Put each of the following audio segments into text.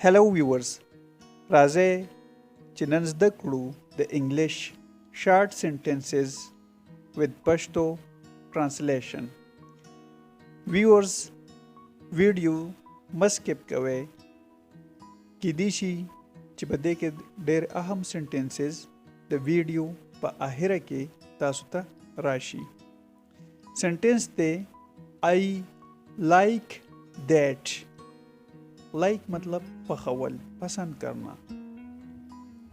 Hello viewers, راځئ چې نن زده کړو د English short sentences with Pashto translation. Viewers, ویډیو مه سکپ کوئ. کیدای شي چې په دې کې ډېر اهم sentences د ویډیو په اخره کې تاسو ته راشي. سنټنس دی I like that. لایک مطلب پخول، پسند کرنا.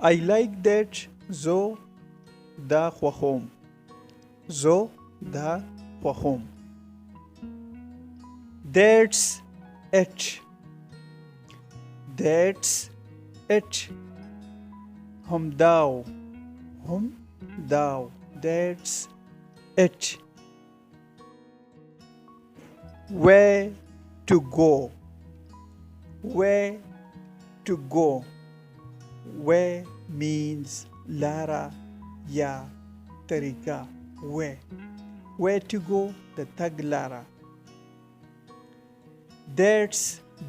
I like that. زو دا خوښوم. زو دا خوښوم. That's it. That's it. هم داو. هم داو. That's it. Where to go. Where to go. Where means Lara ya Tarika. Where to go, the tag Lara. That's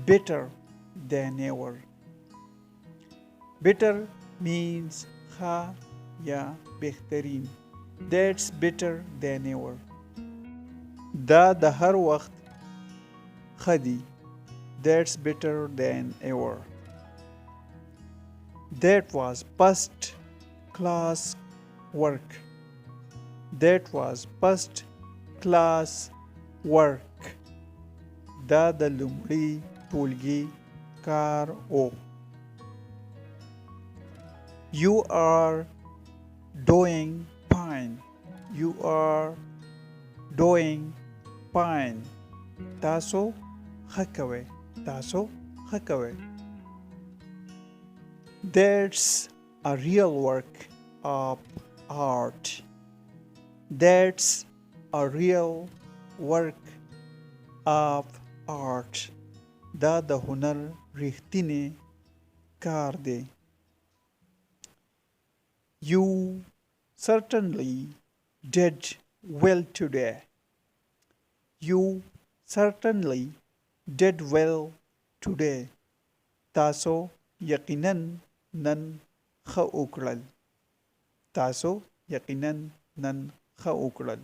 better than ever. Better means ha ya behtarin. That's better than ever. Da the har waqt khadi. That's better than ever. That was first class work. That was first class work. Da the lumri tulgi kar o. You are doing fine. You are doing fine. Taso hakaway. Taso hakaway. That's a real work of art. That's a real work of art. دا د هنر ریښتینی کار دی. You certainly did well today. You certainly did well today. تاسو یقیناً نن ښه وکړل. تاسو یقیناً نن ښه وکړل.